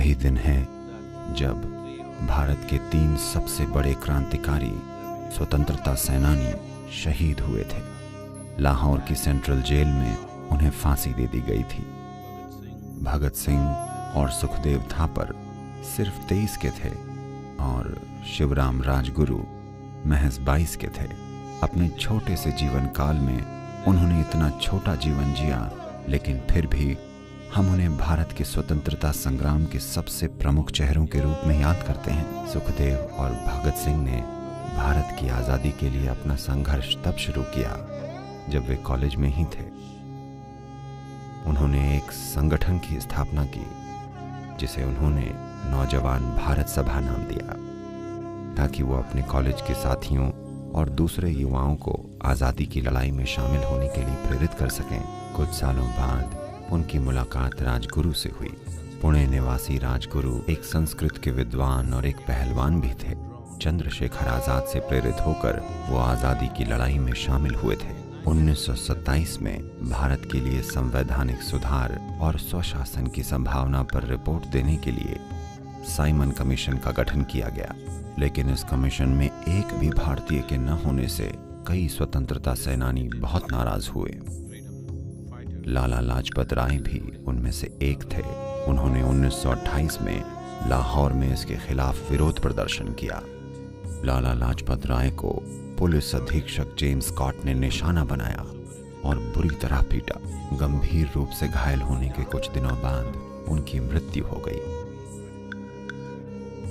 वही दिन है जब भारत के 3 सबसे बड़े क्रांतिकारी स्वतंत्रता सेनानी शहीद हुए थे। लाहौर की सेंट्रल जेल में उन्हें फांसी दे दी गई थी। भगत सिंह और सुखदेव थापर सिर्फ 23 के थे और शिवराम राजगुरु महज 22 के थे। अपने छोटे से जीवन काल में उन्होंने इतना छोटा जीवन जिया, लेकिन फिर भी हम उन्हें भारत के स्वतंत्रता संग्राम के सबसे प्रमुख चेहरों के रूप में याद करते हैं। सुखदेव और भगत सिंह ने भारत की आज़ादी के लिए अपना संघर्ष तब शुरू किया जब वे कॉलेज में ही थे। उन्होंने एक संगठन की स्थापना की जिसे उन्होंने नौजवान भारत सभा नाम दिया, ताकि वो अपने कॉलेज के साथियों और दूसरे युवाओं को आज़ादी की लड़ाई में शामिल होने के लिए प्रेरित कर सकें। कुछ सालों बाद उनकी मुलाकात राजगुरु से हुई। पुणे निवासी राजगुरु एक संस्कृत के विद्वान और एक पहलवान भी थे। चंद्रशेखर आजाद से प्रेरित होकर वो आज़ादी की लड़ाई में शामिल हुए थे। 1927 में भारत के लिए संवैधानिक सुधार और स्वशासन की संभावना पर रिपोर्ट देने के लिए साइमन कमीशन का गठन किया गया, लेकिन इस कमीशन में एक भी भारतीय के न होने से कई स्वतंत्रता सेनानी बहुत नाराज हुए। लाला लाजपत राय भी उनमें से एक थे। उन्होंने 1928 में लाहौर में इसके खिलाफ विरोध प्रदर्शन किया। लाला लाजपत राय को पुलिस अधीक्षक जेम्स स्कॉट ने निशाना बनाया और बुरी तरह पीटा। गंभीर रूप से घायल होने के कुछ दिनों बाद उनकी मृत्यु हो गई।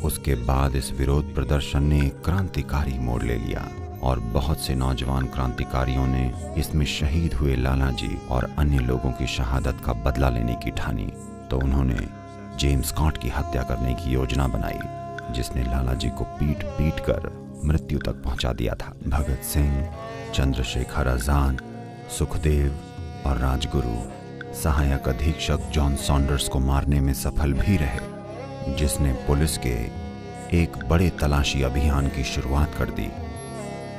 उसके बाद इस विरोध प्रदर्शन ने एक क्रांतिकारी मोड़ ले लिया और बहुत से नौजवान क्रांतिकारियों ने इसमें शहीद हुए लाला जी और अन्य लोगों की शहादत का बदला लेने की ठानी। तो उन्होंने जेम्स स्कॉट की हत्या करने की योजना बनाई, जिसने लाला जी को पीट पीट कर मृत्यु तक पहुंचा दिया था। भगत सिंह, चंद्रशेखर आजाद, सुखदेव और राजगुरु सहायक अधीक्षक जॉन सॉन्डर्स को मारने में सफल भी रहे, जिसने पुलिस के एक बड़े तलाशी अभियान की शुरुआत कर दी,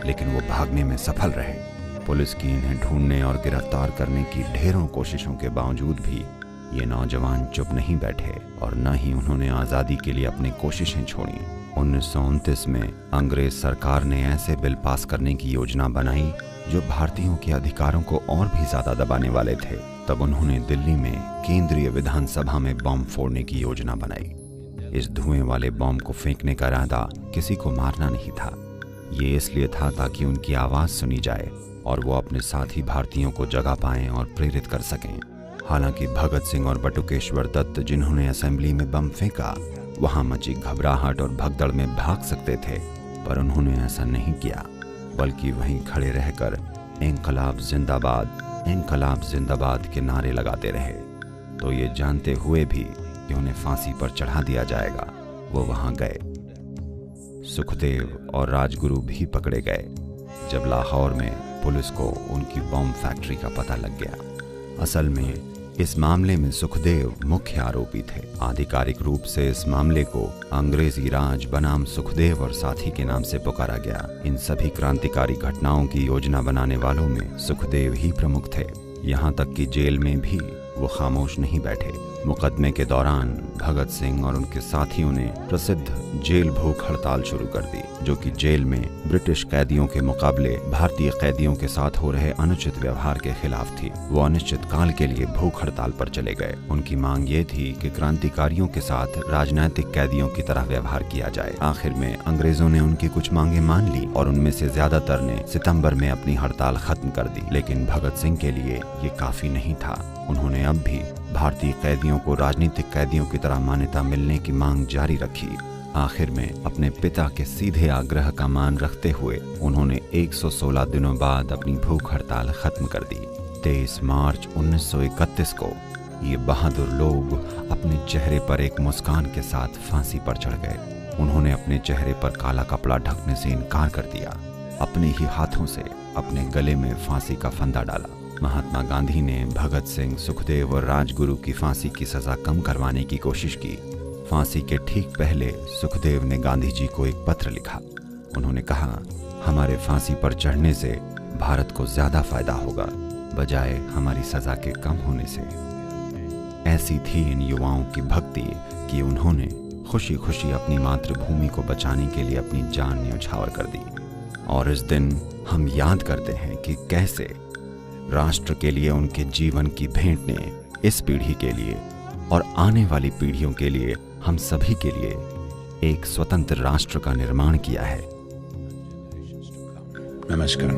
लेकिन वो भागने में सफल रहे। पुलिस की इन्हें ढूंढने और गिरफ्तार करने की ढेरों कोशिशों के बावजूद भी ये नौजवान चुप नहीं बैठे और न ही उन्होंने आज़ादी के लिए अपनी कोशिशें छोड़ी। 1929 में अंग्रेज सरकार ने ऐसे बिल पास करने की योजना बनाई जो भारतीयों के अधिकारों को और भी ज्यादा दबाने वाले थे। तब उन्होंने दिल्ली में केंद्रीय विधानसभा में बम फोड़ने की योजना बनाई। इस धुएं वाले बम को फेंकने का इरादा किसी को मारना नहीं था। ये इसलिए था ताकि उनकी आवाज सुनी जाए और वो अपने साथी भारतीयों को जगा पाएं और प्रेरित कर सकें। हालांकि भगत सिंह और बटुकेश्वर दत्त, जिन्होंने असेंबली में बम फेंका, वहां मची घबराहट और भगदड़ में भाग सकते थे, पर उन्होंने ऐसा नहीं किया, बल्कि वहीं खड़े रहकर इंकलाब जिंदाबाद के नारे लगाते रहे। तो ये जानते हुए भी कि उन्हें फांसी पर चढ़ा दिया जाएगा, वो वहां गए। सुखदेव और राजगुरु भी पकड़े गए जब लाहौर में पुलिस को उनकी बम फैक्ट्री का पता लग गया। असल में इस मामले में सुखदेव मुख्य आरोपी थे। आधिकारिक रूप से इस मामले को अंग्रेजी राज बनाम सुखदेव और साथी के नाम से पुकारा गया। इन सभी क्रांतिकारी घटनाओं की योजना बनाने वालों में सुखदेव ही प्रमुख थे। यहाँ तक कि जेल में भी वो खामोश नहीं बैठे। मुकदमे के दौरान भगत सिंह और उनके साथियों ने प्रसिद्ध जेल भूख हड़ताल शुरू कर दी, जो कि जेल में ब्रिटिश कैदियों के मुकाबले भारतीय कैदियों के साथ हो रहे अनुचित व्यवहार के खिलाफ थी। वो अनिश्चित काल के लिए भूख हड़ताल पर चले गए। उनकी मांग ये थी कि क्रांतिकारियों के साथ राजनैतिक कैदियों की तरह व्यवहार किया जाए। आखिर में अंग्रेजों ने उनकी कुछ मांगे मान ली और उनमें से ज्यादातर ने सितंबर में अपनी हड़ताल खत्म कर दी। लेकिन भगत सिंह के लिए ये काफी नहीं था। उन्होंने अब भी भारतीय कैदियों को राजनीतिक कैदियों की तरह मान्यता मिलने की मांग जारी रखी। आखिर में अपने पिता के सीधे आग्रह का मान रखते हुए उन्होंने 116 दिनों बाद अपनी भूख हड़ताल खत्म कर दी। 23 मार्च 1931 को ये बहादुर लोग अपने चेहरे पर एक मुस्कान के साथ फांसी पर चढ़ गए। उन्होंने अपने चेहरे पर काला कपड़ा ढकने से इनकार कर दिया। अपने ही हाथों से अपने गले में फांसी का फंदा डाला। महात्मा गांधी ने भगत सिंह, सुखदेव और राजगुरु की फांसी की सजा कम करवाने की कोशिश की। फांसी के ठीक पहले सुखदेव ने गांधी जी को एक पत्र लिखा। उन्होंने कहा, हमारे फांसी पर चढ़ने से भारत को ज्यादा फायदा होगा, बजाय हमारी सजा के कम होने से। ऐसी थी इन युवाओं की भक्ति कि उन्होंने खुशी खुशी अपनी मातृभूमि को बचाने के लिए अपनी जान न्यौछावर कर दी। और इस दिन हम याद करते हैं कि कैसे राष्ट्र के लिए उनके जीवन की भेंट ने इस पीढ़ी के लिए और आने वाली पीढ़ियों के लिए, हम सभी के लिए एक स्वतंत्र राष्ट्र का निर्माण किया है। नमस्कार।